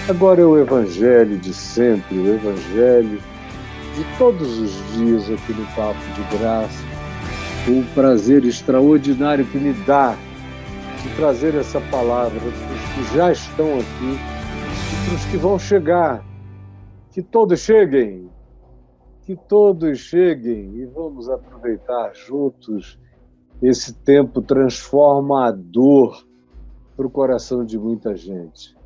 Agora é o Evangelho de sempre, o Evangelho de todos os dias aqui no Papo de Graça. O prazer extraordinário que me dá de trazer essa palavra para os que já estão aqui e para os que vão chegar. Que todos cheguem e vamos aproveitar juntos esse tempo transformador para o coração de muita gente.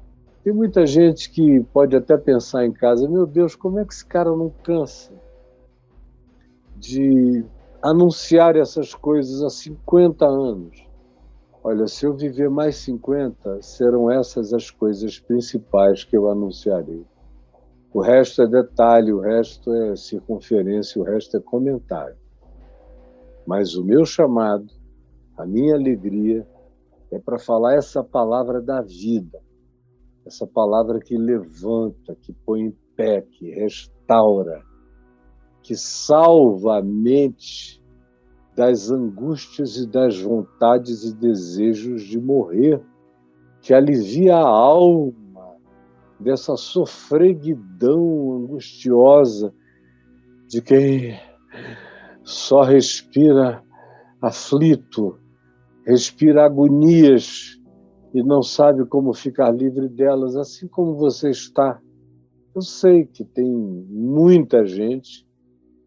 Tem muita gente que pode até pensar em casa, meu Deus, como é que esse cara não cansa de anunciar essas coisas há 50 anos? Olha, se eu viver mais 50, serão essas as coisas principais que eu anunciarei. O resto é detalhe, o resto é circunferência, o resto é comentário. Mas o meu chamado, a minha alegria, é para falar essa palavra da vida, essa palavra que levanta, que põe em pé, que restaura, que salva a mente das angústias e das vontades e desejos de morrer, que alivia a alma dessa sofreguidão angustiosa de quem só respira aflito, respira agonias e não sabe como ficar livre delas, assim como você está. Eu sei que tem muita gente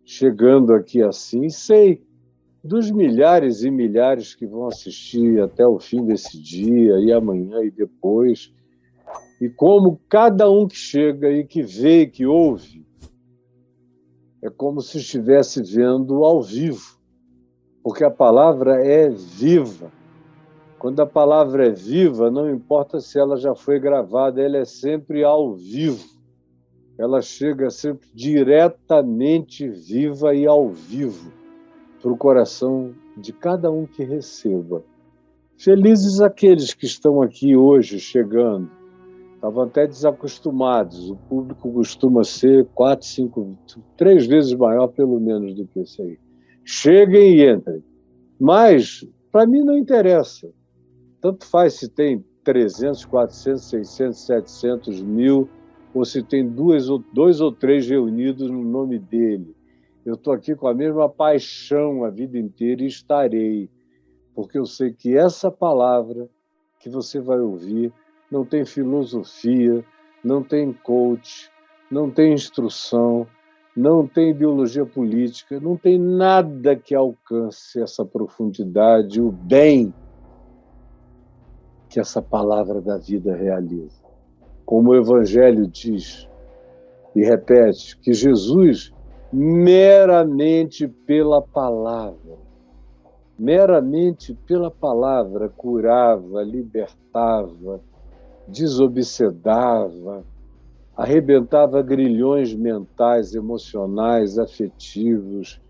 chegando aqui assim, sei dos milhares e milhares que vão assistir até o fim desse dia, e amanhã e depois, e como cada um que chega e que vê e que ouve, é como se estivesse vendo ao vivo, porque a palavra é viva. Quando a palavra é viva, não importa se ela já foi gravada, ela é sempre ao vivo. Ela chega sempre diretamente viva e ao vivo para o coração de cada um que receba. Felizes aqueles que estão aqui hoje chegando. Estavam até desacostumados. O público costuma ser 4, 5, 3 vezes maior, pelo menos, do que esse aí. Cheguem e entrem. Mas, para mim, não interessa. Tanto faz se tem 300, 400, 600, 700 mil, ou se tem dois ou três reunidos no nome dele. Eu estou aqui com a mesma paixão a vida inteira e estarei, porque eu sei que essa palavra que você vai ouvir não tem filosofia, não tem coach, não tem instrução, não tem ideologia política, não tem nada que alcance essa profundidade, o bem que essa palavra da vida realiza. Como o Evangelho diz e repete, que Jesus, meramente pela palavra, curava, libertava, desobsedava, arrebentava grilhões mentais, emocionais, afetivos,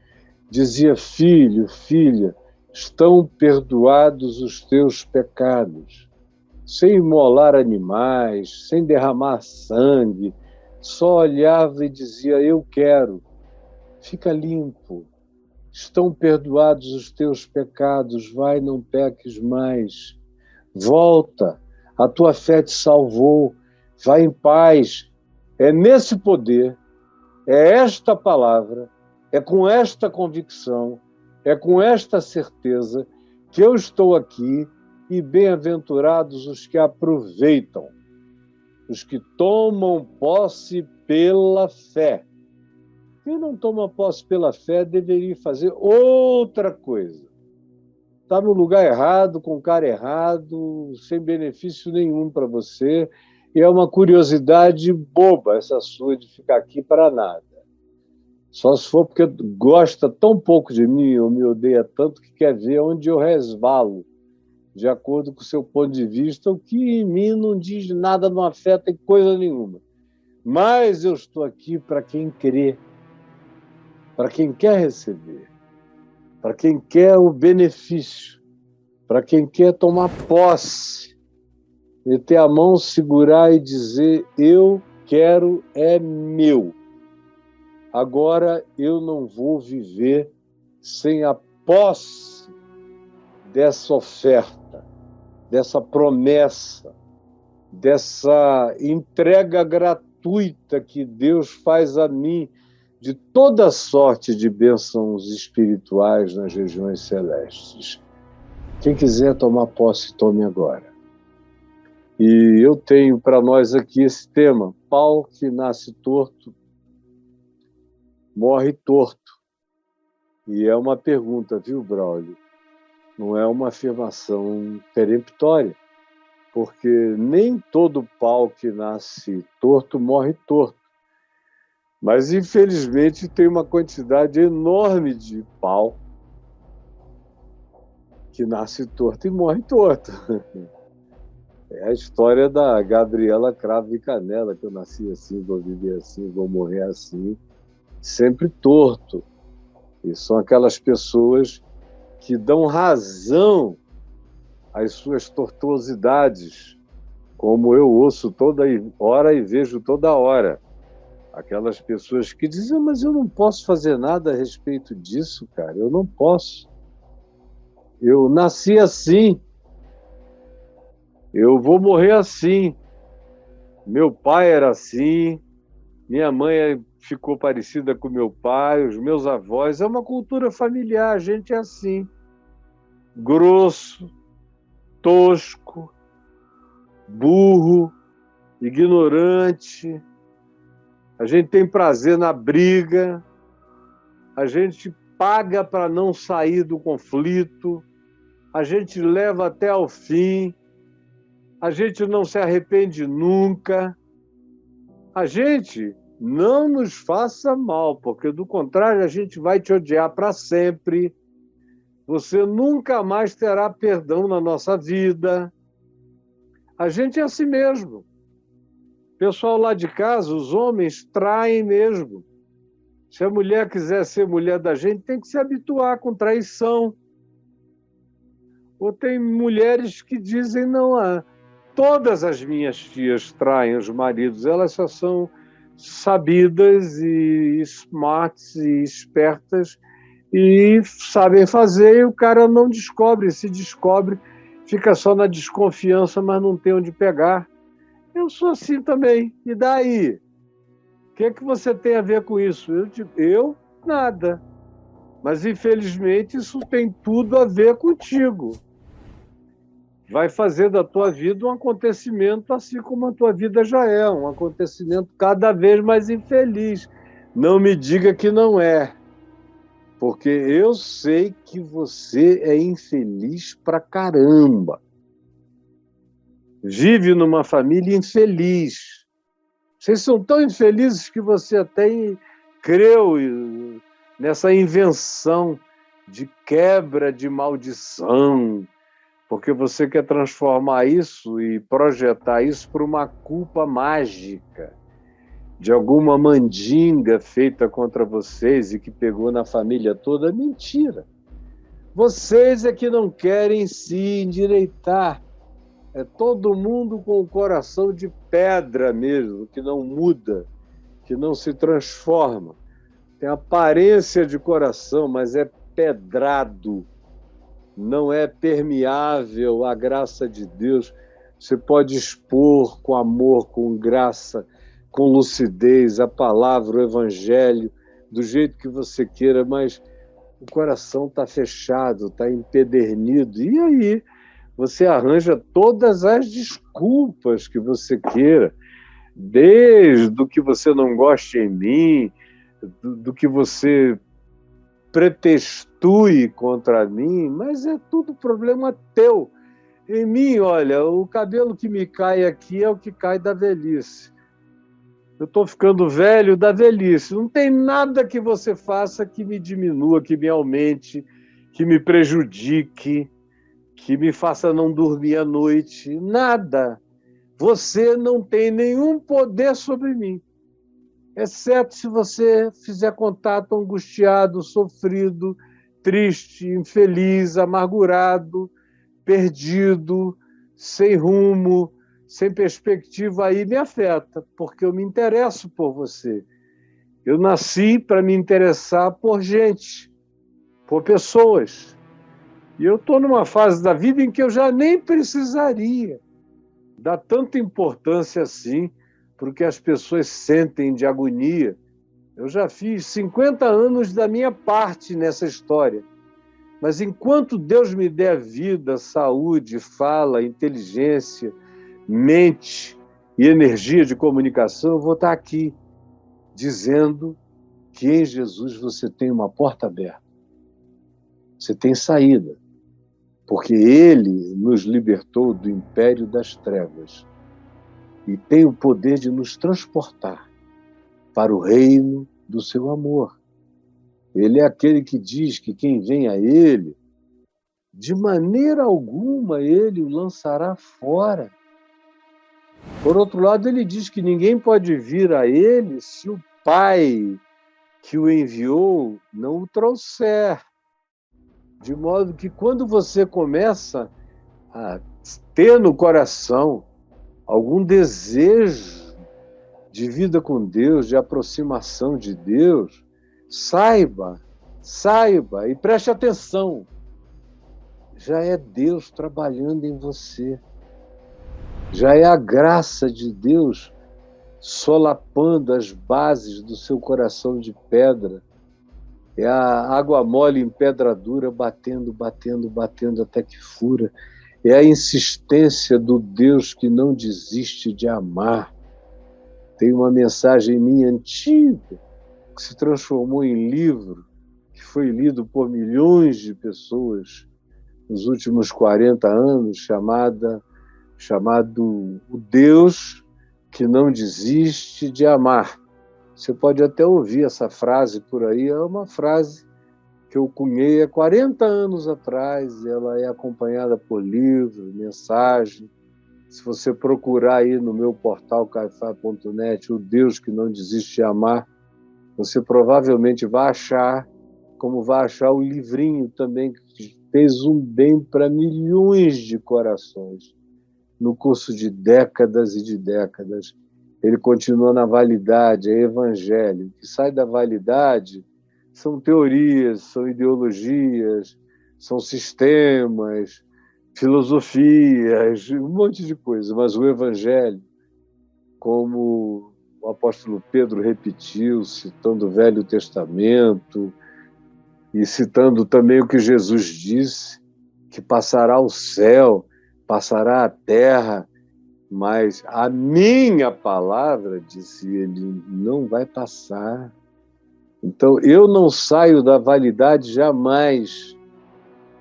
dizia, filho, filha, estão perdoados os teus pecados, sem imolar animais, sem derramar sangue, só olhava e dizia, eu quero, fica limpo, estão perdoados os teus pecados, vai, não peques mais, volta, a tua fé te salvou, vai em paz. É nesse poder, é esta palavra, é com esta convicção, é com esta certeza que eu estou aqui e bem-aventurados os que aproveitam, os que tomam posse pela fé. Quem não toma posse pela fé deveria fazer outra coisa. Está no lugar errado, com o cara errado, sem benefício nenhum para você. E é uma curiosidade boba essa sua de ficar aqui para nada. Só se for porque gosta tão pouco de mim ou me odeia tanto que quer ver onde eu resvalo, de acordo com o seu ponto de vista, o que em mim não diz nada, não afeta em coisa nenhuma. Mas eu estou aqui para quem crê, para quem quer receber, para quem quer o benefício, para quem quer tomar posse, meter a mão, segurar e dizer, eu quero, é meu. Agora eu não vou viver sem a posse dessa oferta, dessa promessa, dessa entrega gratuita que Deus faz a mim de toda sorte de bênçãos espirituais nas regiões celestes. Quem quiser tomar posse, tome agora. E eu tenho para nós aqui esse tema: pau que nasce torto, morre torto. E é uma pergunta, viu, Braulio? Não é uma afirmação peremptória, porque nem todo pau que nasce torto morre torto. Mas, infelizmente, tem uma quantidade enorme de pau que nasce torto e morre torto. É a história da Gabriela Cravo e Canela, que eu nasci assim, vou viver assim, vou morrer assim, sempre torto. E são aquelas pessoas que dão razão às suas tortuosidades, como eu ouço toda hora e vejo toda hora. Aquelas pessoas que dizem, mas eu não posso fazer nada a respeito disso, cara, eu não posso. Eu nasci assim, eu vou morrer assim. Meu pai era assim, minha mãe ficou parecida com meu pai, os meus avós. É uma cultura familiar, a gente é assim. Grosso, tosco, burro, ignorante. A gente tem prazer na briga. A gente paga para não sair do conflito. A gente leva até ao fim. A gente não se arrepende nunca. A gente não nos faça mal, porque do contrário a gente vai te odiar para sempre. Você nunca mais terá perdão na nossa vida. A gente é assim mesmo. Pessoal lá de casa, os homens traem mesmo. Se a mulher quiser ser mulher da gente, tem que se habituar com traição. Ou tem mulheres que dizem, não, todas as minhas tias traem os maridos, elas só são sabidas e smarts e espertas e sabem fazer, e o cara não descobre, se descobre, fica só na desconfiança, mas não tem onde pegar. Eu sou assim também, e daí? O que você tem a ver com isso? Eu nada. Mas, infelizmente, isso tem tudo a ver contigo. Vai fazer da tua vida um acontecimento assim como a tua vida já é, um acontecimento cada vez mais infeliz. Não me diga que não é, porque eu sei que você é infeliz pra caramba. Vive numa família infeliz. Vocês são tão infelizes que você até creu nessa invenção de quebra de maldição, porque você quer transformar isso e projetar isso para uma culpa mágica de alguma mandinga feita contra vocês e que pegou na família toda. Mentira. Vocês é que não querem se endireitar. É todo mundo com o coração de pedra mesmo, que não muda, que não se transforma. Tem aparência de coração, mas é pedrado. Não é permeável à graça de Deus. Você pode expor com amor, com graça, com lucidez a palavra, o evangelho, do jeito que você queira, mas o coração está fechado, está empedernido. E aí? Você arranja todas as desculpas que você queira, desde o que você não goste em mim, do que você pretextue contra mim, mas é tudo problema teu. Em mim, olha, o cabelo que me cai aqui é o que cai da velhice. Eu estou ficando velho da velhice. Não tem nada que você faça que me diminua, que me aumente, que me prejudique, que me faça não dormir à noite. Nada. Você não tem nenhum poder sobre mim. Exceto se você fizer contato angustiado, sofrido, triste, infeliz, amargurado, perdido, sem rumo, sem perspectiva, aí me afeta, porque eu me interesso por você. Eu nasci para me interessar por gente, por pessoas. E eu estou numa fase da vida em que eu já nem precisaria. dá tanta importância assim para o que as pessoas sentem de agonia. Eu já fiz 50 anos da minha parte nessa história. Mas enquanto Deus me der vida, saúde, fala, inteligência, mente e energia de comunicação, eu vou estar aqui dizendo que em Jesus você tem uma porta aberta. Você tem saída. Porque Ele nos libertou do império das trevas e tem o poder de nos transportar para o reino do seu amor. Ele é aquele que diz que quem vem a Ele, de maneira alguma Ele o lançará fora. Por outro lado, Ele diz que ninguém pode vir a Ele se o Pai que o enviou não o trouxer. De modo que quando você começa a ter no coração algum desejo de vida com Deus, de aproximação de Deus, saiba e preste atenção. Já é Deus trabalhando em você. Já é a graça de Deus solapando as bases do seu coração de pedra. É a água mole em pedra dura, batendo até que fura. É a insistência do Deus que não desiste de amar. Tem uma mensagem minha antiga, que se transformou em livro, que foi lido por milhões de pessoas nos últimos 40 anos, chamado O Deus que não desiste de amar. Você pode até ouvir essa frase por aí, é uma frase que eu cunhei há 40 anos atrás, ela é acompanhada por livros, mensagem. Se você procurar aí no meu portal caifá.net, O Deus que não desiste de amar, você provavelmente vai achar, como vai achar o livrinho também, que fez um bem para milhões de corações, no curso de décadas e de décadas. Ele continua na validade, é evangelho. O que sai da validade são teorias, são ideologias, são sistemas, filosofias, um monte de coisa. Mas o evangelho, como o apóstolo Pedro repetiu, citando o Velho Testamento e citando também o que Jesus disse, que passará o céu, passará a terra, mas a minha palavra, disse ele, não vai passar. Então, eu não saio da validade jamais.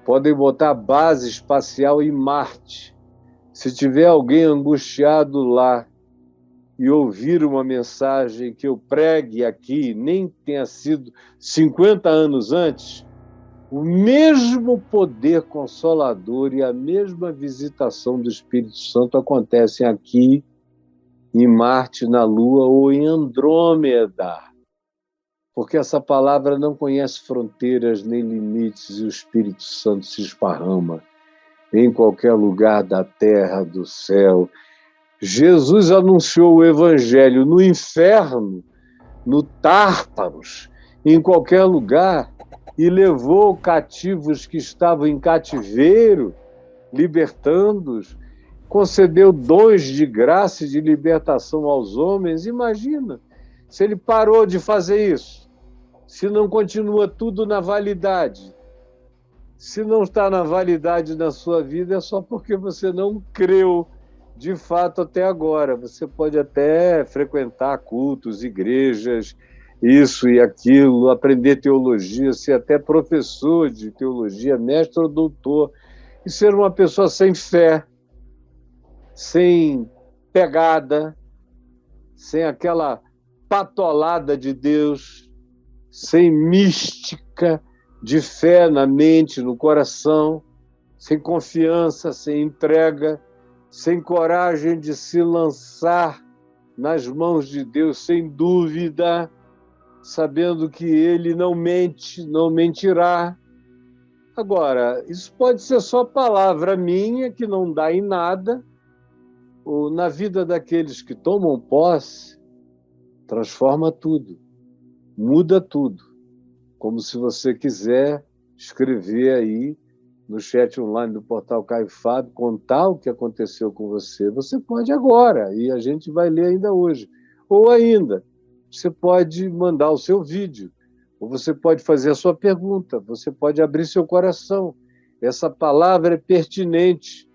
Podem botar base espacial em Marte. Se tiver alguém angustiado lá e ouvir uma mensagem que eu pregue aqui, nem tenha sido 50 anos antes, o mesmo poder consolador e a mesma visitação do Espírito Santo acontecem aqui, em Marte, na Lua ou em Andrômeda. Porque essa palavra não conhece fronteiras nem limites e o Espírito Santo se esparrama em qualquer lugar da terra, do céu. Jesus anunciou o Evangelho no inferno, no Tártaros, em qualquer lugar, e levou cativos que estavam em cativeiro, libertando-os, concedeu dons de graça e de libertação aos homens. Imagina, se ele parou de fazer isso, se não continua tudo na validade. Se não está na validade na sua vida, é só porque você não creu de fato até agora. Você pode até frequentar cultos, igrejas, isso e aquilo, aprender teologia, ser até professor de teologia, mestre ou doutor, e ser uma pessoa sem fé, sem pegada, sem aquela patolada de Deus, sem mística de fé na mente, no coração, sem confiança, sem entrega, sem coragem de se lançar nas mãos de Deus, sem dúvida, sabendo que Ele não mente, não mentirá. Agora, isso pode ser só palavra minha, que não dá em nada, ou na vida daqueles que tomam posse, transforma tudo, muda tudo. Como se você quiser escrever aí no chat online do Portal Caio Fábio, contar o que aconteceu com você, você pode agora, e a gente vai ler ainda hoje. Ou ainda, você pode mandar o seu vídeo, ou você pode fazer a sua pergunta, você pode abrir seu coração. Essa palavra é pertinente,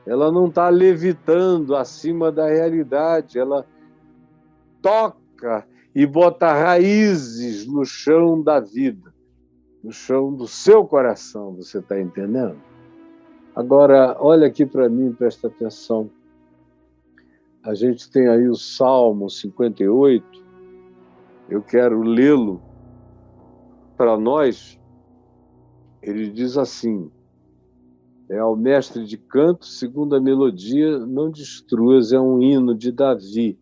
ela não está levitando acima da realidade, ela toca e bota raízes no chão da vida, no chão do seu coração, você está entendendo? Agora, olha aqui para mim, presta atenção. A gente tem aí o Salmo 58, eu quero lê-lo para nós. Ele diz assim: é ao mestre de canto, segundo a melodia, não destruas, é um hino de Davi.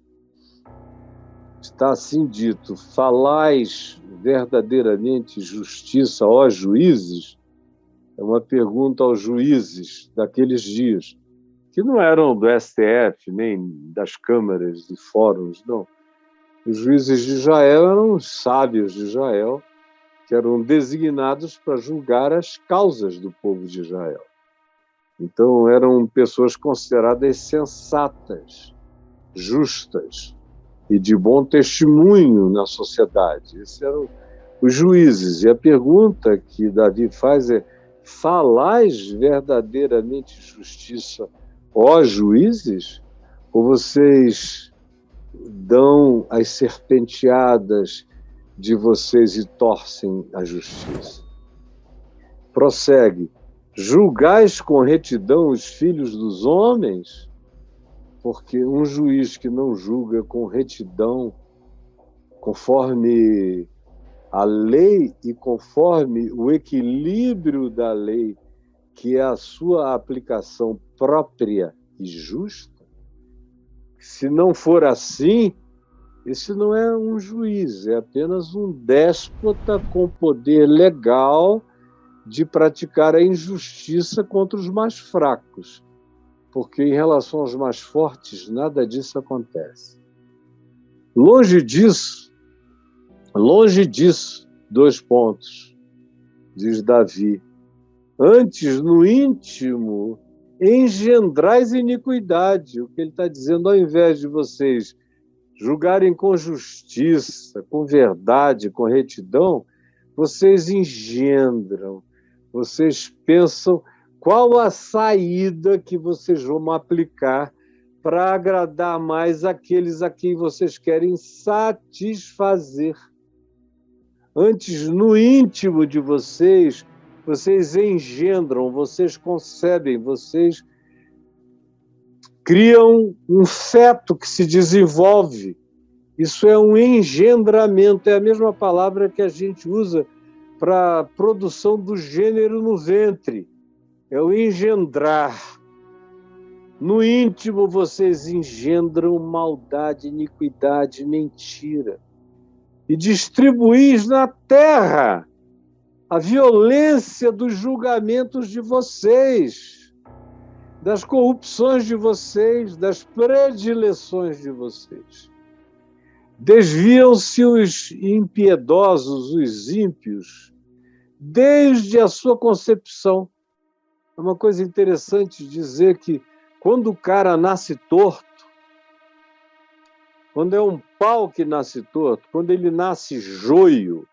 Está assim dito: falais verdadeiramente justiça, ó juízes? É uma pergunta aos juízes daqueles dias, que não eram do STF, nem das câmaras e fóruns, não. Os juízes de Israel eram os sábios de Israel, que eram designados para julgar as causas do povo de Israel. Então, eram pessoas consideradas sensatas, justas e de bom testemunho na sociedade. Esses eram os juízes. E a pergunta que Davi faz é: falais verdadeiramente justiça, ó juízes? Ou vocês dão as serpenteadas de vocês e torcem a justiça? Prossegue: julgais com retidão os filhos dos homens? Porque um juiz que não julga com retidão, conforme a lei e conforme o equilíbrio da lei, que é a sua aplicação própria e justa, se não for assim, esse não é um juiz, é apenas um déspota com poder legal de praticar a injustiça contra os mais fracos, porque em relação aos mais fortes, nada disso acontece. Longe disso, 2 pontos, diz Davi: antes, no íntimo, engendrais iniquidade. O que ele está dizendo, ao invés de vocês julgarem com justiça, com verdade, com retidão, vocês engendram, vocês pensam qual a saída que vocês vão aplicar para agradar mais aqueles a quem vocês querem satisfazer. Antes, no íntimo de vocês, vocês engendram, vocês concebem, vocês criam um feto que se desenvolve. Isso é um engendramento, é a mesma palavra que a gente usa para a produção do gênero no ventre. É o engendrar. No íntimo, vocês engendram maldade, iniquidade, mentira. E distribuís na terra a violência dos julgamentos de vocês, das corrupções de vocês, das predileções de vocês. Desviam-se os impiedosos, os ímpios, desde a sua concepção. É uma coisa interessante dizer que quando o cara nasce torto, quando é um pau que nasce torto, quando ele nasce joio,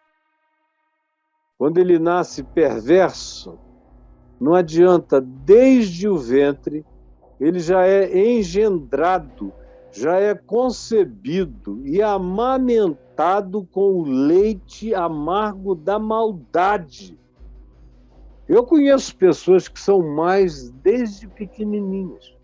quando ele nasce perverso, não adianta, desde o ventre, ele já é engendrado, já é concebido e amamentado com o leite amargo da maldade. Eu conheço pessoas que são mais desde pequenininhas.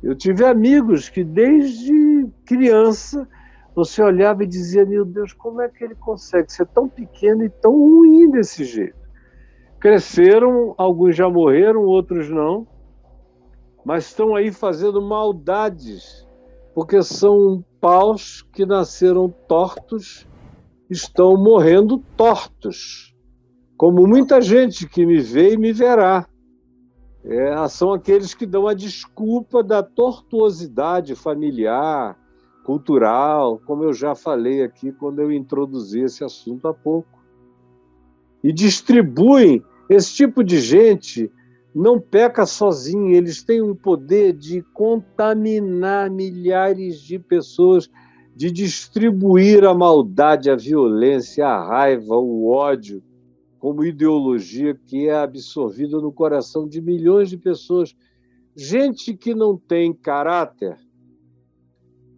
Eu tive amigos que desde criança você olhava e dizia: meu Deus, como é que ele consegue ser tão pequeno e tão ruim desse jeito? Cresceram, alguns já morreram, outros não, mas estão aí fazendo maldades, porque são paus que nasceram tortos, estão morrendo tortos, como muita gente que me vê e me verá. São aqueles que dão a desculpa da tortuosidade familiar, cultural, como eu já falei aqui quando eu introduzi esse assunto há pouco. E distribuem Esse tipo de gente não peca sozinho, eles têm um poder de contaminar milhares de pessoas, de distribuir a maldade, a violência, a raiva, o ódio, como ideologia que é absorvida no coração de milhões de pessoas. Gente que não tem caráter,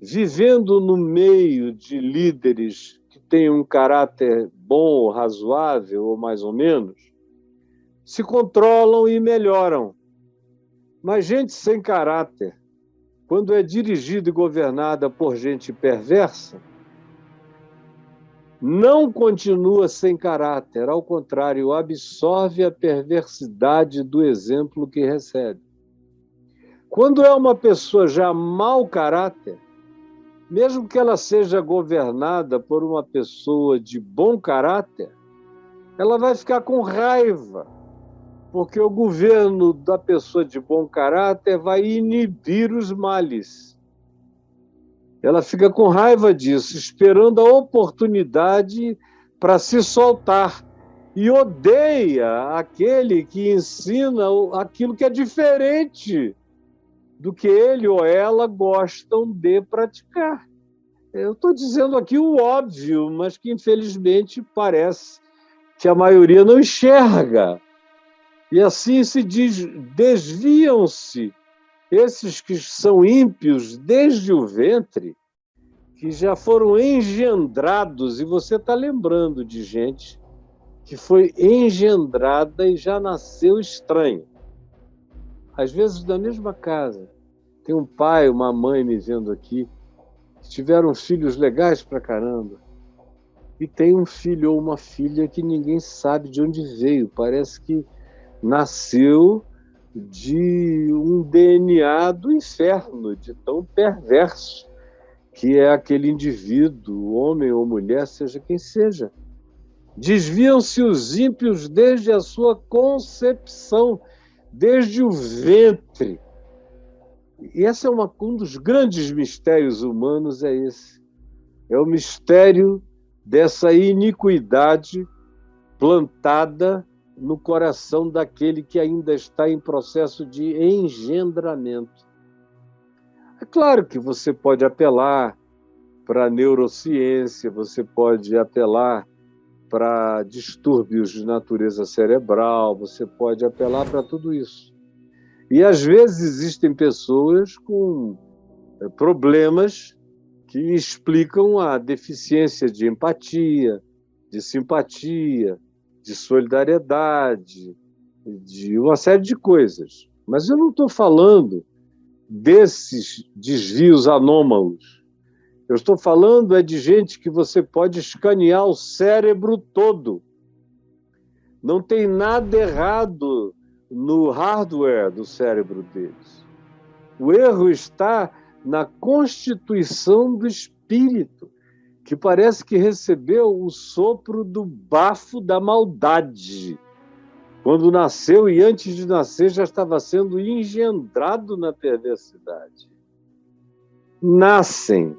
vivendo no meio de líderes que têm um caráter bom, razoável, ou mais ou menos, se controlam e melhoram. Mas gente sem caráter, quando é dirigida e governada por gente perversa, não continua sem caráter, ao contrário, absorve a perversidade do exemplo que recebe. Quando é uma pessoa já mau caráter, mesmo que ela seja governada por uma pessoa de bom caráter, ela vai ficar com raiva, porque o governo da pessoa de bom caráter vai inibir os males. Ela fica com raiva disso, esperando a oportunidade para se soltar. E odeia aquele que ensina aquilo que é diferente do que ele ou ela gostam de praticar. Eu estou dizendo aqui o óbvio, mas que infelizmente parece que a maioria não enxerga. E assim desviam-se esses que são ímpios desde o ventre, que já foram engendrados, e você está lembrando de gente que foi engendrada e já nasceu estranha. Às vezes, na mesma casa, tem um pai, uma mãe me vendo aqui, que tiveram filhos legais pra caramba, e tem um filho ou uma filha que ninguém sabe de onde veio, parece que nasceu de um DNA do inferno, de tão perverso que é aquele indivíduo, homem ou mulher, seja quem seja. Desviam-se os ímpios desde a sua concepção, desde o ventre. E esse é um dos grandes mistérios humanos, é esse. É o mistério dessa iniquidade plantada no coração daquele que ainda está em processo de engendramento. É claro que você pode apelar para a neurociência, você pode apelar para distúrbios de natureza cerebral, você pode apelar para tudo isso. E, às vezes, existem pessoas com problemas que explicam a deficiência de empatia, de simpatia, de solidariedade, de uma série de coisas. Mas eu não estou falando desses desvios anômalos. Eu estou falando de gente que você pode escanear o cérebro todo. Não tem nada errado no hardware do cérebro deles. O erro está na constituição do espírito, que parece que recebeu o sopro do bafo da maldade. Quando nasceu e antes de nascer já estava sendo engendrado na perversidade. Nascem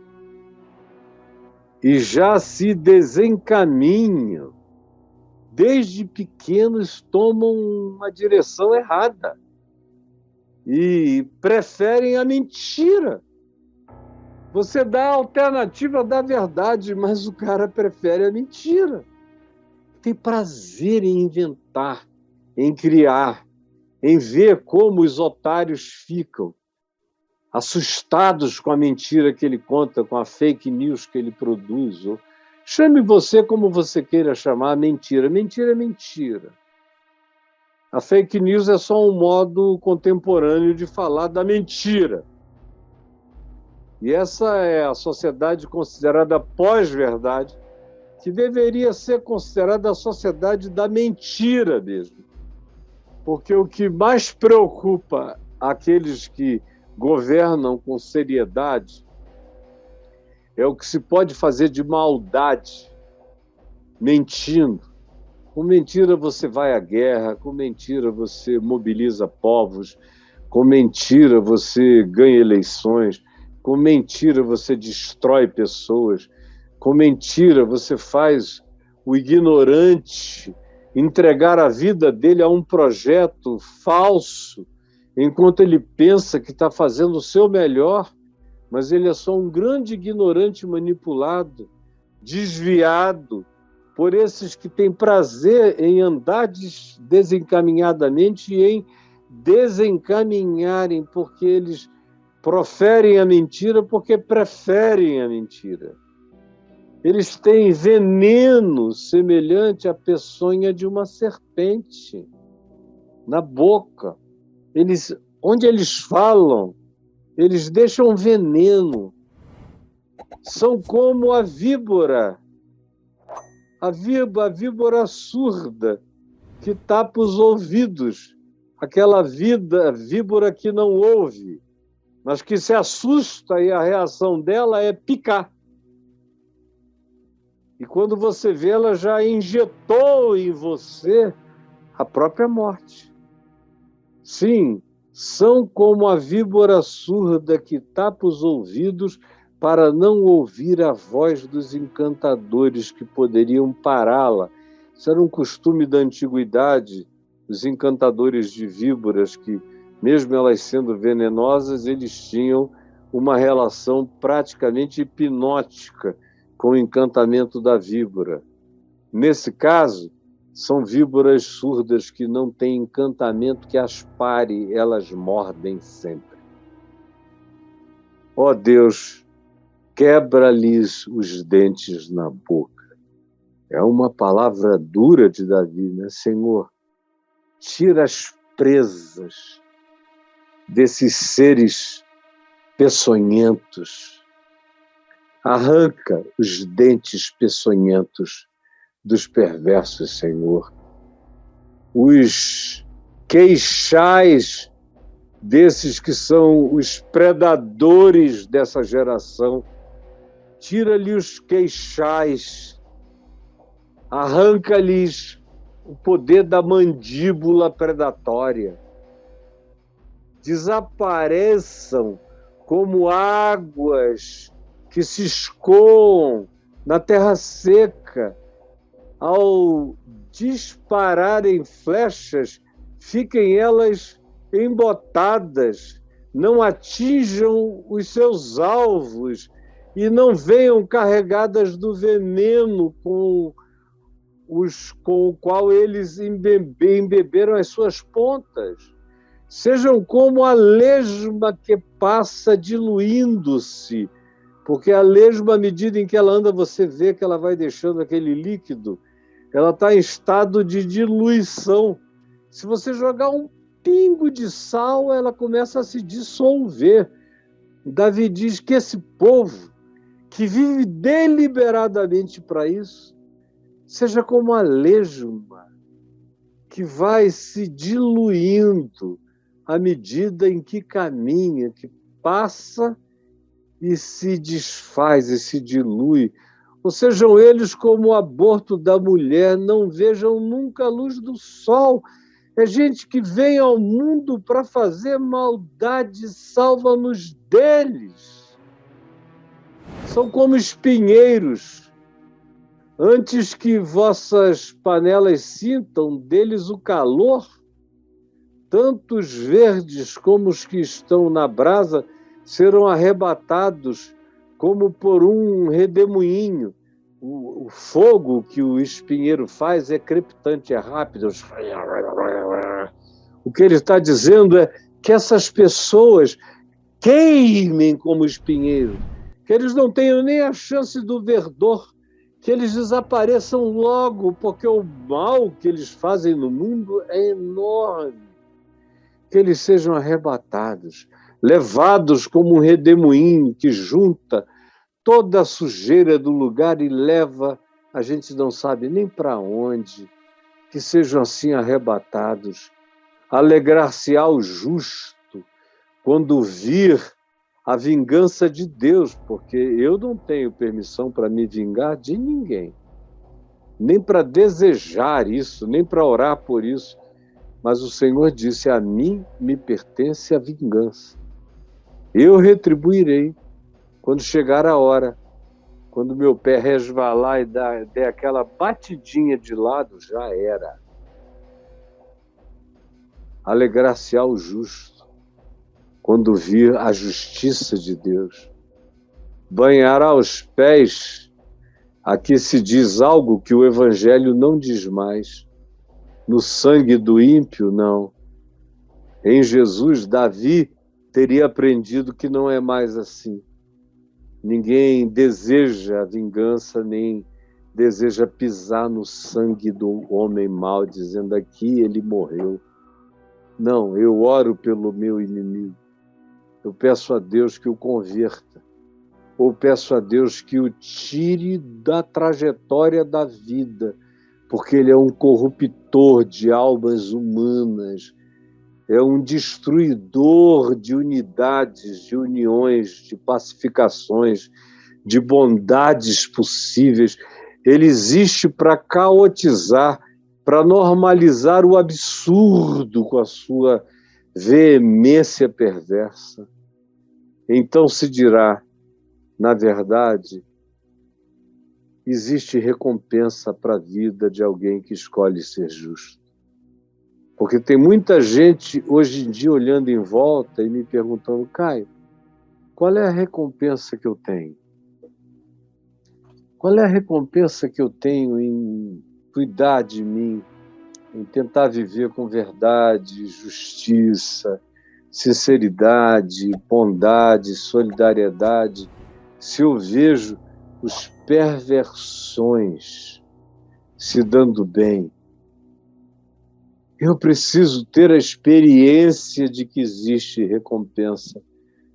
e já se desencaminham. Desde pequenos tomam uma direção errada e preferem a mentira. Você dá a alternativa da verdade, mas o cara prefere a mentira. Tem prazer em inventar, em criar, em ver como os otários ficam assustados com a mentira que ele conta, com a fake news que ele produz. Chame você como você queira chamar, mentira. Mentira é mentira. A fake news é só um modo contemporâneo de falar da mentira. E essa é a sociedade considerada pós-verdade, que deveria ser considerada a sociedade da mentira mesmo. Porque o que mais preocupa aqueles que governam com seriedade é o que se pode fazer de maldade, mentindo. Com mentira você vai à guerra, com mentira você mobiliza povos, com mentira você ganha eleições, com mentira você destrói pessoas, com mentira você faz o ignorante entregar a vida dele a um projeto falso, enquanto ele pensa que está fazendo o seu melhor, mas ele é só um grande ignorante manipulado, desviado por esses que têm prazer em andar desencaminhadamente e em desencaminharem, porque eles proferem a mentira porque preferem a mentira. Eles têm veneno semelhante à peçonha de uma serpente na boca. Onde eles falam, eles deixam veneno. São como a víbora surda que tapa os ouvidos, aquela víbora que não ouve, mas que se assusta e a reação dela é picar. E quando você vê, ela já injetou em você a própria morte. Sim, são como a víbora surda que tapa os ouvidos para não ouvir a voz dos encantadores que poderiam pará-la. Isso era um costume da antiguidade, os encantadores de víboras, que, mesmo elas sendo venenosas, eles tinham uma relação praticamente hipnótica com o encantamento da víbora. Nesse caso, são víboras surdas que não têm encantamento que as pare, elas mordem sempre. Ó Deus, quebra-lhes os dentes na boca. É uma palavra dura de Davi, né? Senhor, tira as presas desses seres peçonhentos. Arranca os dentes peçonhentos dos perversos, Senhor. Os queixais desses que são os predadores dessa geração. Tira-lhe os queixais. Arranca-lhes o poder da mandíbula predatória. Desapareçam como águas que se escoam na terra seca. Ao dispararem flechas, fiquem elas embotadas, não atinjam os seus alvos e não venham carregadas do veneno com o qual eles embeberam as suas pontas. Sejam como a lesma que passa diluindo-se, porque a lesma, à medida em que ela anda, você vê que ela vai deixando aquele líquido, ela está em estado de diluição. Se você jogar um pingo de sal, ela começa a se dissolver. Davi diz que esse povo, que vive deliberadamente para isso, seja como a lesma, que vai se diluindo à medida em que caminha, que passa e se desfaz e se dilui. Ou sejam eles como o aborto da mulher, não vejam nunca a luz do sol. É gente que vem ao mundo para fazer maldade, salva-nos deles. São como espinheiros. Antes que vossas panelas sintam deles o calor, tanto os verdes como os que estão na brasa serão arrebatados como por um redemoinho. O fogo que o espinheiro faz é crepitante, é rápido. O que ele está dizendo é que essas pessoas queimem como espinheiro, que eles não tenham nem a chance do verdor, que eles desapareçam logo, porque o mal que eles fazem no mundo é enorme. Que eles sejam arrebatados, levados como um redemoinho que junta toda a sujeira do lugar e leva, a gente não sabe nem para onde, que sejam assim arrebatados. Alegrar-se-á o justo quando vir a vingança de Deus, porque eu não tenho permissão para me vingar de ninguém, nem para desejar isso, nem para orar por isso. Mas o Senhor disse, a mim me pertence a vingança. Eu retribuirei quando chegar a hora, quando meu pé resvalar e der aquela batidinha de lado, já era. Alegrar-se-á o justo, quando vir a justiça de Deus. Banhará os pés. Aqui se diz algo que o Evangelho não diz mais. No sangue do ímpio, não. Em Jesus, Davi teria aprendido que não é mais assim. Ninguém deseja a vingança, nem deseja pisar no sangue do homem mau, dizendo aqui ele morreu. Não, eu oro pelo meu inimigo. Eu peço a Deus que o converta. Ou peço a Deus que o tire da trajetória da vida, porque ele é um corruptor de almas humanas, é um destruidor de unidades, de uniões, de pacificações, de bondades possíveis. Ele existe para caotizar, para normalizar o absurdo com a sua veemência perversa. Então se dirá, na verdade, existe recompensa para a vida de alguém que escolhe ser justo. Porque tem muita gente hoje em dia olhando em volta e me perguntando, Caio, qual é a recompensa que eu tenho? Qual é a recompensa que eu tenho em cuidar de mim, em tentar viver com verdade, justiça, sinceridade, bondade, solidariedade, se eu vejo os perversões se dando bem? Eu preciso ter a experiência de que existe recompensa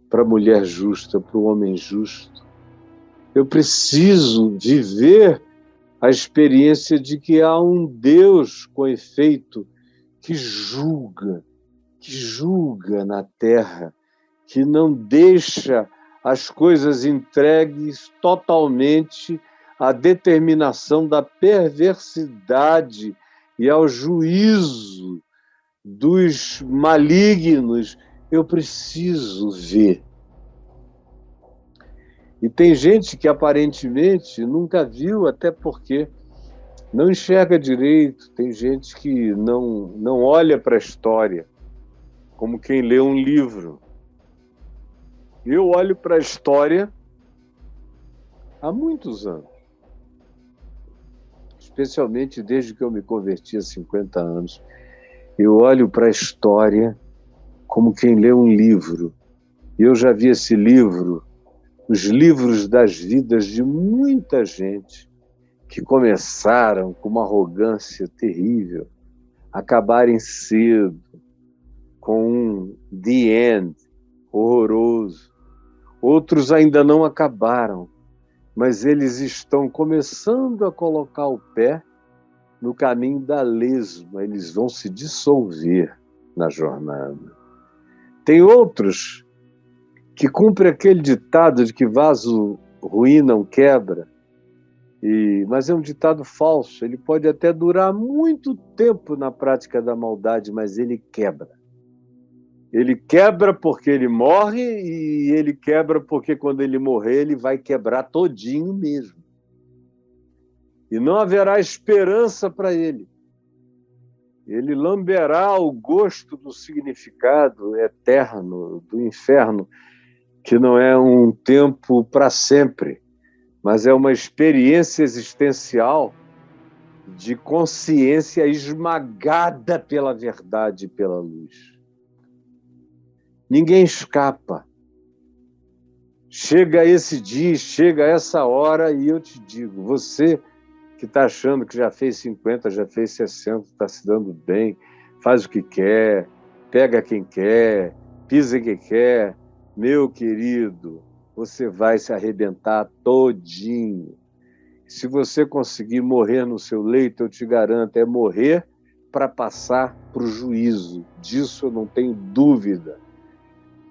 para a mulher justa, para o homem justo. Eu preciso viver a experiência de que há um Deus com efeito que julga na terra, que não deixa as coisas entregues totalmente à determinação da perversidade e ao juízo dos malignos. Eu preciso ver. E tem gente que aparentemente nunca viu, até porque não enxerga direito. Tem gente que não olha para a história como quem lê um livro. Eu olho para a história há muitos anos, especialmente desde que eu me converti há 50 anos. Eu olho para a história como quem lê um livro. E eu já vi esse livro, os livros das vidas de muita gente que começaram com uma arrogância terrível, acabarem cedo, com um the end horroroso. Outros ainda não acabaram, mas eles estão começando a colocar o pé no caminho da lesma, eles vão se dissolver na jornada. Tem outros que cumprem aquele ditado de que vaso ruim não quebra, mas é um ditado falso. Ele pode até durar muito tempo na prática da maldade, mas ele quebra. Ele quebra porque ele morre e ele quebra porque quando ele morrer ele vai quebrar todinho mesmo. E não haverá esperança para ele. Ele lamberá o gosto do significado eterno do inferno, que não é um tempo para sempre, mas é uma experiência existencial de consciência esmagada pela verdade e pela luz. Ninguém escapa. Chega esse dia, chega essa hora e eu te digo, você que está achando que já fez 50, já fez 60, está se dando bem, faz o que quer, pega quem quer, pisa quem quer, meu querido, você vai se arrebentar todinho. Se você conseguir morrer no seu leito, eu te garanto, é morrer para passar para o juízo. Disso eu não tenho dúvida.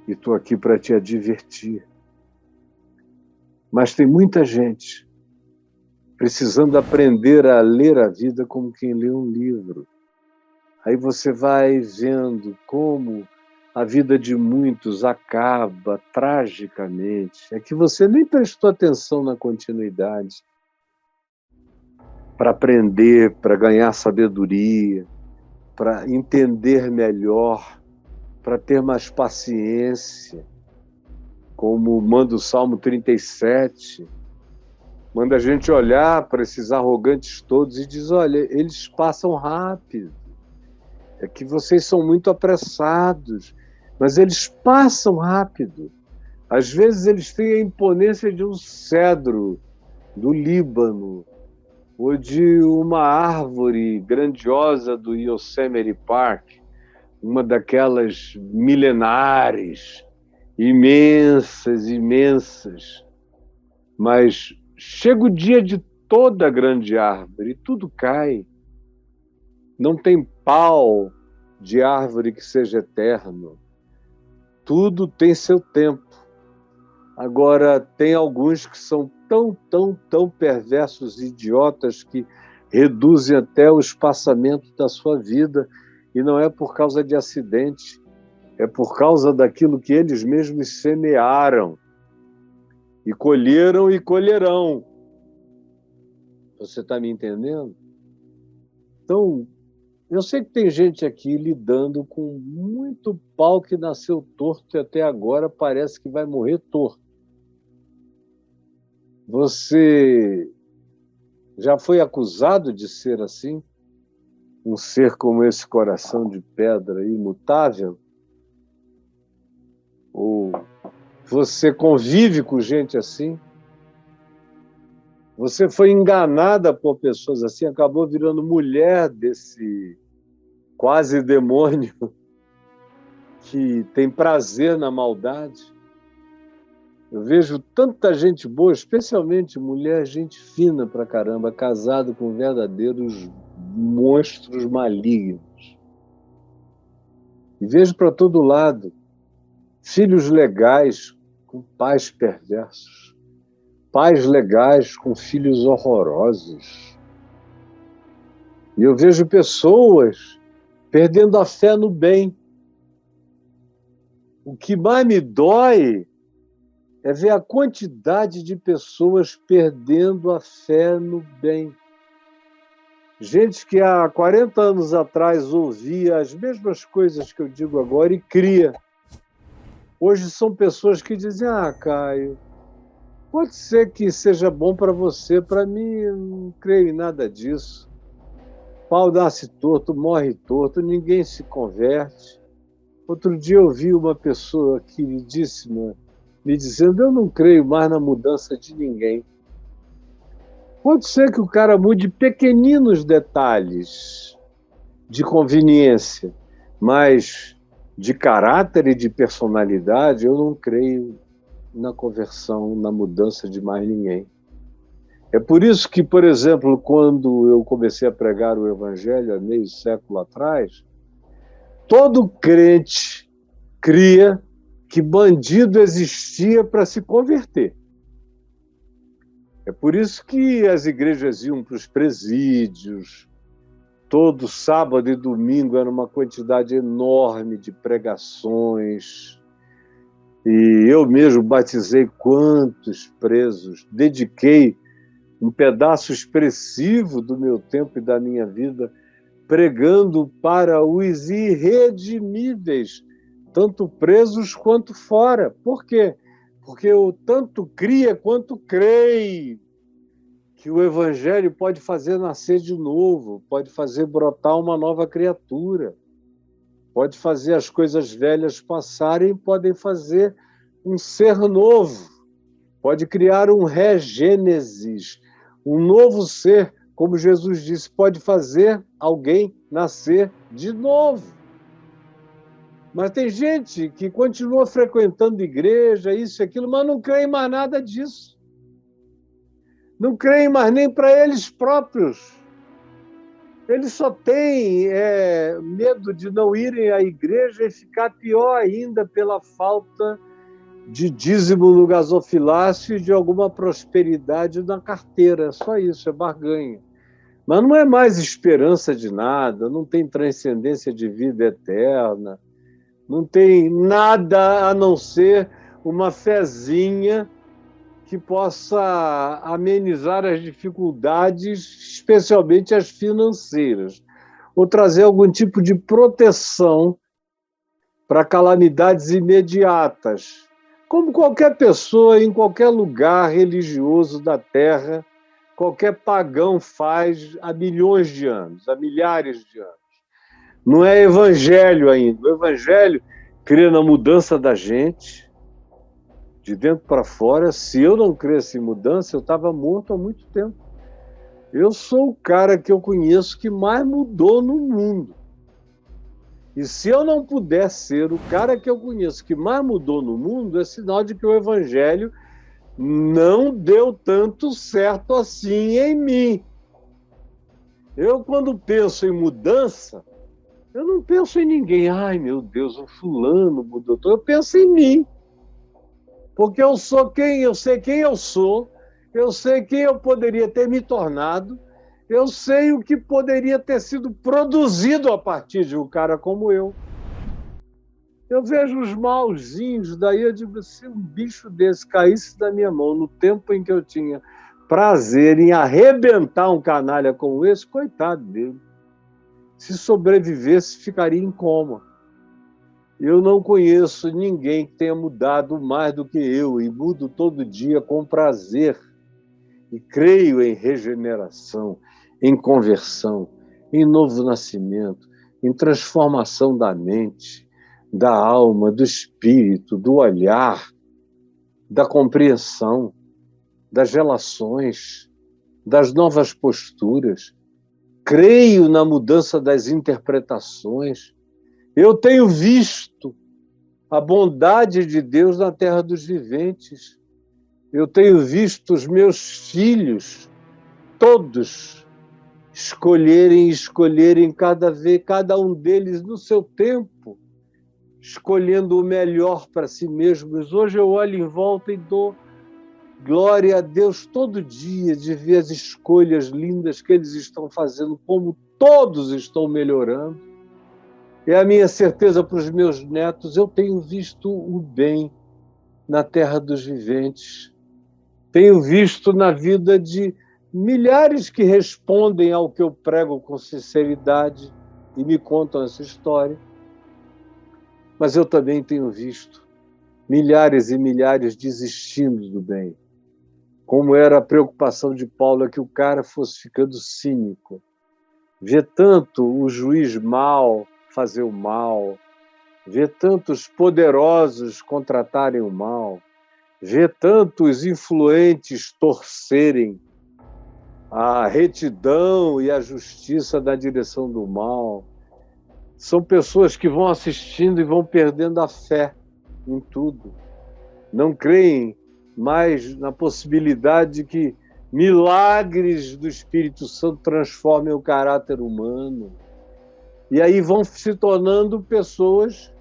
E estou aqui para te advertir. Mas tem muita gente precisando aprender a ler a vida como quem lê um livro. Aí você vai vendo como a vida de muitos acaba tragicamente. É que você nem prestou atenção na continuidade para aprender, para ganhar sabedoria, para entender melhor, para ter mais paciência, como manda o Salmo 37, manda a gente olhar para esses arrogantes todos e diz, olha, eles passam rápido, é que vocês são muito apressados, mas eles passam rápido. Às vezes eles têm a imponência de um cedro do Líbano, ou de uma árvore grandiosa do Yosemite Park, uma daquelas milenares, imensas, imensas. Mas chega o dia de toda a grande árvore e tudo cai. Não tem pau de árvore que seja eterno. Tudo tem seu tempo. Agora, tem alguns que são tão perversos e idiotas que reduzem até o espaçamento da sua vida, e não é por causa de acidente, é por causa daquilo que eles mesmos semearam, e colheram e colherão. Você está me entendendo? Então, eu sei que tem gente aqui lidando com muito pau que nasceu torto e até agora parece que vai morrer torto. Você já foi acusado de ser assim? Um ser como esse coração de pedra imutável? Ou você convive com gente assim? Você foi enganada por pessoas assim, acabou virando mulher desse quase demônio que tem prazer na maldade? Eu vejo tanta gente boa, especialmente mulher, gente fina pra caramba, casado com verdadeiros monstros malignos. E vejo para todo lado filhos legais com pais perversos, pais legais com filhos horrorosos. E eu vejo pessoas perdendo a fé no bem. O que mais me dói é ver a quantidade de pessoas perdendo a fé no bem. Gente que há 40 anos atrás ouvia as mesmas coisas que eu digo agora e cria. Hoje são pessoas que dizem, Caio, pode ser que seja bom para você, para mim eu não creio em nada disso. Pau nasce torto, morre torto, ninguém se converte. Outro dia eu vi uma pessoa queridíssima me dizendo, eu não creio mais na mudança de ninguém. Pode ser que o cara mude pequeninos detalhes de conveniência, mas de caráter e de personalidade, eu não creio na conversão, na mudança de mais ninguém. É por isso que, por exemplo, quando eu comecei a pregar o Evangelho há meio século atrás, todo crente cria que bandido existia para se converter. É por isso que as igrejas iam para os presídios, todo sábado e domingo era uma quantidade enorme de pregações, e eu mesmo batizei quantos presos, dediquei um pedaço expressivo do meu tempo e da minha vida pregando para os irredimíveis, tanto presos quanto fora. Por quê? Porque eu tanto cria quanto creio que o Evangelho pode fazer nascer de novo, pode fazer brotar uma nova criatura, pode fazer as coisas velhas passarem, podem fazer um ser novo, pode criar um regênesis, um novo ser, como Jesus disse, pode fazer alguém nascer de novo. Mas tem gente que continua frequentando igreja, isso e aquilo, mas não crê em mais nada disso. Não creem mais nem para eles próprios. Eles só têm medo de não irem à igreja e ficar pior ainda pela falta de dízimo no gasofilácio e de alguma prosperidade na carteira. É só isso, é barganha. Mas não é mais esperança de nada, não tem transcendência de vida eterna, não tem nada a não ser uma fezinha que possa amenizar as dificuldades, especialmente as financeiras. ou trazer algum tipo de proteção para calamidades imediatas, como qualquer pessoa em qualquer lugar religioso da Terra, qualquer pagão faz há milhões de anos, há milhares de anos. Não é evangelho ainda. O evangelho crê na mudança da gente, de dentro para fora. Se eu não cresce em mudança, eu estava morto há muito tempo. Eu sou o cara que eu conheço que mais mudou no mundo. E se eu não puder ser o cara que eu conheço que mais mudou no mundo, é sinal de que o evangelho não deu tanto certo assim em mim. Eu, quando penso em mudança, eu não penso em ninguém. Ai, meu Deus, o fulano mudou. Eu penso em mim. Porque eu sou quem, eu sei quem eu sou, eu sei quem eu poderia ter me tornado, eu sei o que poderia ter sido produzido a partir de um cara como eu. Eu vejo os mauzinhos, daí eu digo, se um bicho desse caísse da minha mão no tempo em que eu tinha prazer em arrebentar um canalha como esse, coitado dele. Se sobrevivesse, ficaria em coma. Eu não conheço ninguém que tenha mudado mais do que eu, e mudo todo dia com prazer. E creio em regeneração, em conversão, em novo nascimento, em transformação da mente, da alma, do espírito, do olhar, da compreensão, das relações, das novas posturas. Creio na mudança das interpretações. Eu tenho visto a bondade de Deus na terra dos viventes. Eu tenho visto os meus filhos, todos, escolherem cada um deles no seu tempo, escolhendo o melhor para si mesmos. Hoje eu olho em volta e dou glória a Deus todo dia de ver as escolhas lindas que eles estão fazendo, como todos estão melhorando. É a minha certeza para os meus netos, eu tenho visto o bem na terra dos viventes. Tenho visto na vida de milhares que respondem ao que eu prego com sinceridade e me contam essa história. Mas eu também tenho visto milhares e milhares desistindo do bem. Como era a preocupação de Paulo, é que o cara fosse ficando cínico. Vê tanto o juiz mal fazer o mal, vê tantos poderosos contratarem o mal, vê tantos influentes torcerem a retidão e a justiça na direção do mal. São pessoas que vão assistindo e vão perdendo a fé em tudo. Não creem mais na possibilidade de que milagres do Espírito Santo transformem o caráter humano. E aí vão se tornando pessoas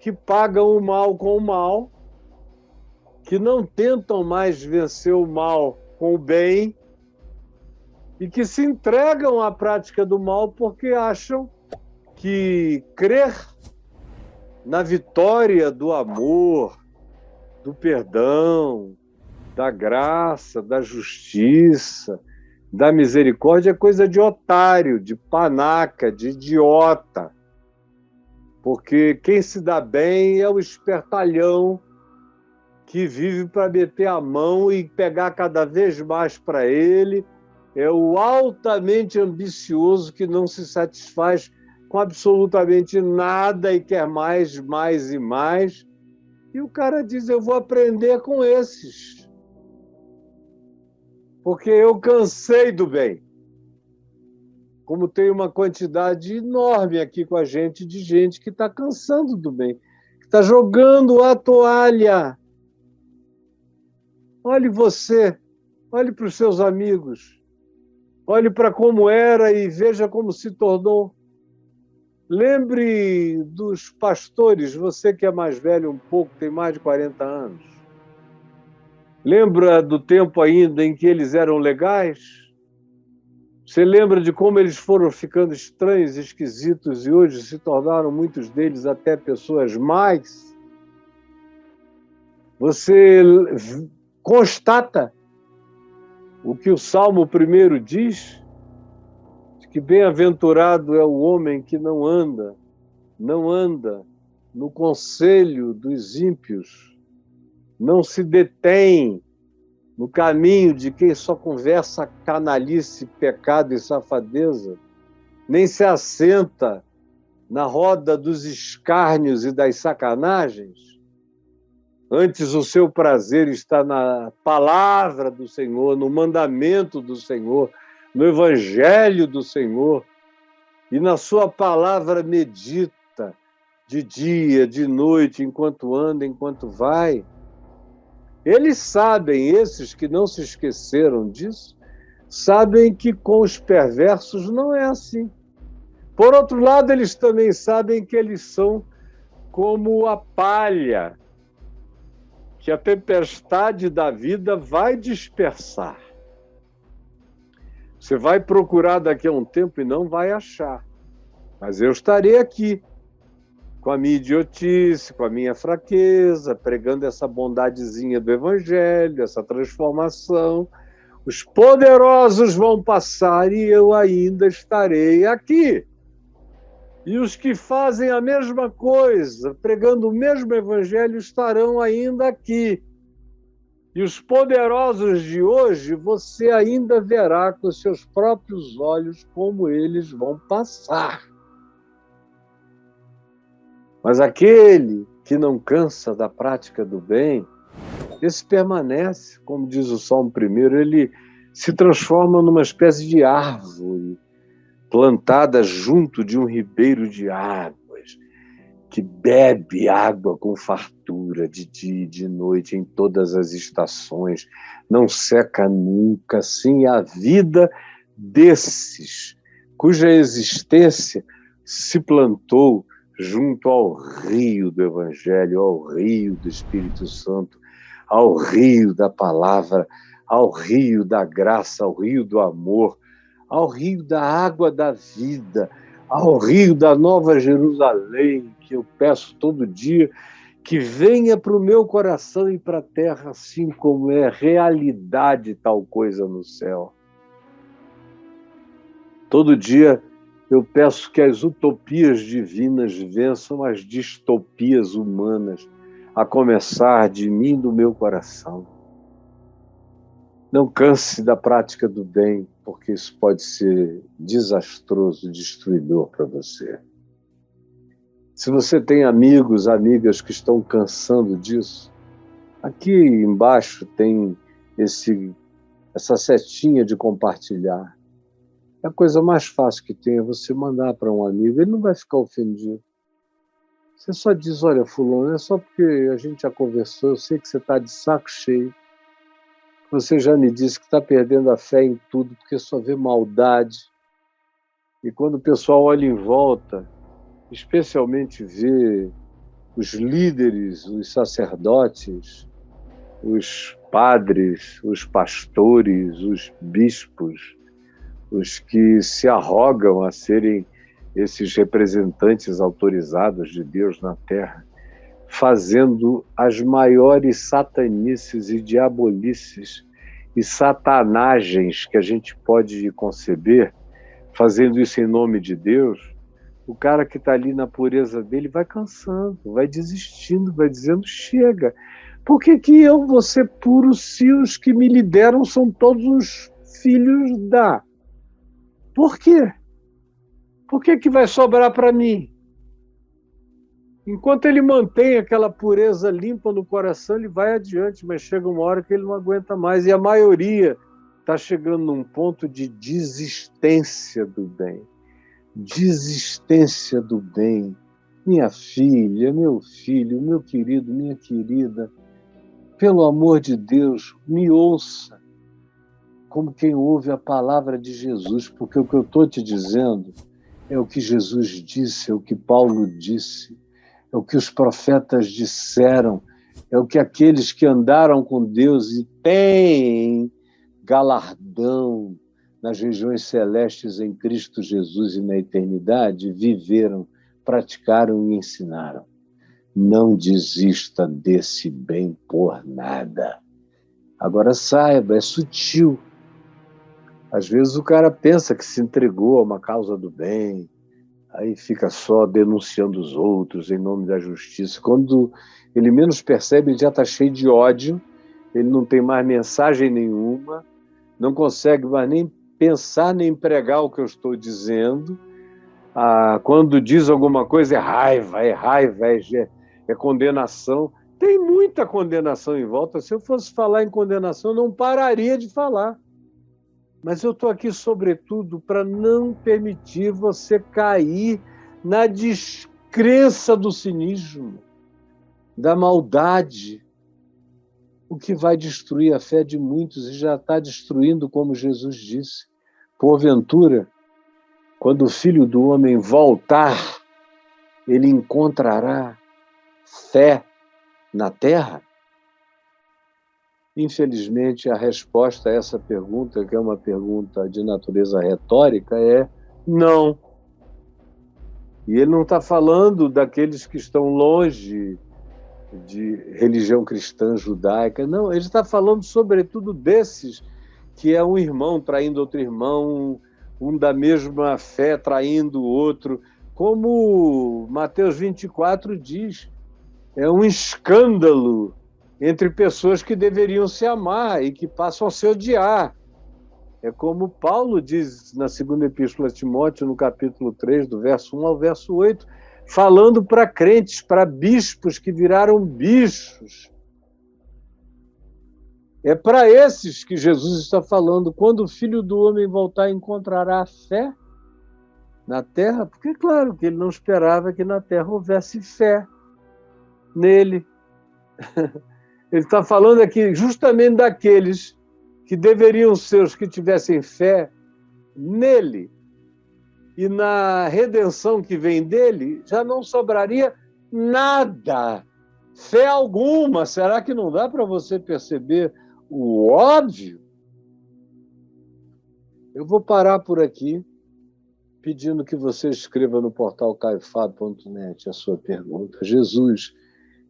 que pagam o mal com o mal, que não tentam mais vencer o mal com o bem e que se entregam à prática do mal porque acham que crer na vitória do amor, do perdão, da graça, da justiça, da misericórdia é coisa de otário, de panaca, de idiota. Porque quem se dá bem é o espertalhão que vive para meter a mão e pegar cada vez mais para ele, é o altamente ambicioso que não se satisfaz com absolutamente nada e quer mais, mais e mais. E o cara diz, eu vou aprender com esses, porque eu cansei do bem. Como tem uma quantidade enorme aqui com a gente, de gente que está cansando do bem, que está jogando a toalha. Olhe você, olhe para os seus amigos, olhe para como era e veja como se tornou. Lembre dos pastores, você que é mais velho um pouco, tem mais de 40 anos. Lembra do tempo ainda em que eles eram legais? Você lembra de como eles foram ficando estranhos, esquisitos e hoje se tornaram muitos deles até pessoas mais? Você constata o que o Salmo 1 diz? que bem-aventurado é o homem que não anda no conselho dos ímpios, não se detém no caminho de quem só conversa canalice, pecado e safadeza, nem se assenta na roda dos escárnios e das sacanagens. Antes o seu prazer está na palavra do Senhor, no mandamento do Senhor, no evangelho do Senhor, e na sua palavra medita de dia, de noite, enquanto anda, enquanto vai. Eles sabem, esses que não se esqueceram disso, sabem que com os perversos não é assim. Por outro lado, eles também sabem que eles são como a palha, que a tempestade da vida vai dispersar. Você vai procurar daqui a um tempo e não vai achar. Mas eu estarei aqui, com a minha idiotice, com a minha fraqueza, pregando essa bondadezinha do Evangelho, essa transformação. Os poderosos vão passar e eu ainda estarei aqui. E os que fazem a mesma coisa, pregando o mesmo Evangelho, estarão ainda aqui. E os poderosos de hoje, você ainda verá com os seus próprios olhos como eles vão passar. Mas aquele que não cansa da prática do bem, esse permanece, como diz o Salmo 1, ele se transforma numa espécie de árvore plantada junto de um ribeiro de águas, que bebe água com fartura de dia e de noite, em todas as estações, não seca nunca. Assim, a vida desses, cuja existência se plantou junto ao rio do Evangelho, ao rio do Espírito Santo, ao rio da palavra, ao rio da graça, ao rio do amor, ao rio da água da vida, ao rio da Nova Jerusalém, que eu peço todo dia, que venha para o meu coração e para a terra, assim como é realidade tal coisa no céu. Todo dia eu peço que as utopias divinas vençam as distopias humanas, a começar de mim, do meu coração. Não canse da prática do bem, porque isso pode ser desastroso, destruidor para você. Se você tem amigos, amigas que estão cansando disso, aqui embaixo tem essa setinha de compartilhar. A coisa mais fácil que tem é você mandar para um amigo, ele não vai ficar ofendido. Você só diz, olha, fulano, é só porque a gente já conversou, eu sei que você está de saco cheio. Você já me disse que está perdendo a fé em tudo, porque só vê maldade. E quando o pessoal olha em volta, especialmente vê os líderes, os sacerdotes, os padres, os pastores, os bispos, os que se arrogam a serem esses representantes autorizados de Deus na Terra, fazendo as maiores satanices e diabolices e satanagens que a gente pode conceber, fazendo isso em nome de Deus, o cara que está ali na pureza dele vai cansando, vai desistindo, vai dizendo, chega. Por que eu vou ser puro se os que me lideram são todos os filhos da... Por quê? Por que vai sobrar para mim? Enquanto ele mantém aquela pureza limpa no coração, ele vai adiante, mas chega uma hora que ele não aguenta mais. E a maioria está chegando num ponto de desistência do bem. Desistência do bem. Minha filha, meu filho, meu querido, minha querida, pelo amor de Deus, me ouça como quem ouve a palavra de Jesus, porque o que eu estou te dizendo é o que Jesus disse, é o que Paulo disse, é o que os profetas disseram, é o que aqueles que andaram com Deus e têm galardão nas regiões celestes em Cristo Jesus e na eternidade, viveram, praticaram e ensinaram. Não desista desse bem por nada. Agora saiba, é sutil. Às vezes o cara pensa que se entregou a uma causa do bem, aí fica só denunciando os outros em nome da justiça. Quando ele menos percebe, ele já está cheio de ódio, ele não tem mais mensagem nenhuma, não consegue mais nem pensar nem pregar o que eu estou dizendo. Quando diz alguma coisa é raiva, é condenação. Tem muita condenação em volta. Se eu fosse falar em condenação, eu não pararia de falar. Mas eu estou aqui, sobretudo, para não permitir você cair na descrença do cinismo, da maldade, o que vai destruir a fé de muitos e já está destruindo, como Jesus disse. Porventura, quando o Filho do Homem voltar, ele encontrará fé na terra? Infelizmente, a resposta a essa pergunta, que é uma pergunta de natureza retórica, é não. E ele não está falando daqueles que estão longe de religião cristã judaica, não, ele está falando sobretudo desses que é um irmão traindo outro irmão, um da mesma fé traindo o outro, como Mateus 24 diz, é um escândalo entre pessoas que deveriam se amar e que passam a se odiar. É como Paulo diz na segunda epístola a Timóteo, no capítulo 3, do verso 1 ao verso 8, falando para crentes, para bispos que viraram bichos. É para esses que Jesus está falando. Quando o Filho do Homem voltar, encontrará fé na terra? Porque, claro, que ele não esperava que na terra houvesse fé nele. Ele está falando aqui justamente daqueles que deveriam ser os que tivessem fé nele. E na redenção que vem dele, já não sobraria nada, fé alguma. Será que não dá para você perceber o óbvio? Eu vou parar por aqui, pedindo que você escreva no portal caifado.net a sua pergunta. Jesus,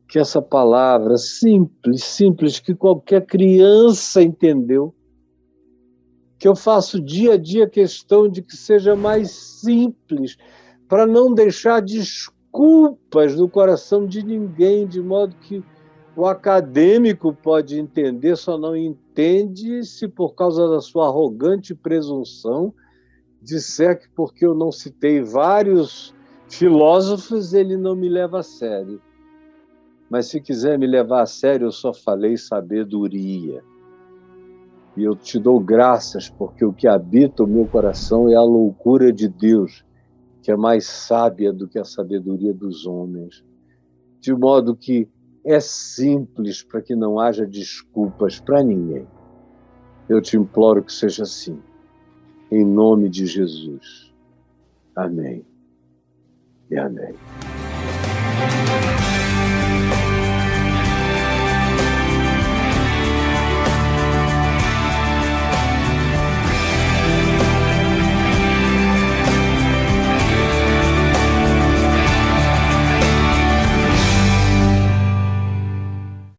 que essa palavra simples, que qualquer criança entendeu, que eu faço dia a dia questão de que seja mais simples, para não deixar desculpas no coração de ninguém, de modo que o acadêmico pode entender, só não entende se por causa da sua arrogante presunção disser que porque eu não citei vários filósofos, ele não me leva a sério. Mas se quiser me levar a sério, eu só falei sabedoria. E eu te dou graças, porque o que habita o meu coração é a loucura de Deus, que é mais sábia do que a sabedoria dos homens. De modo que é simples, para que não haja desculpas para ninguém. Eu te imploro que seja assim. Em nome de Jesus. Amém. E amém.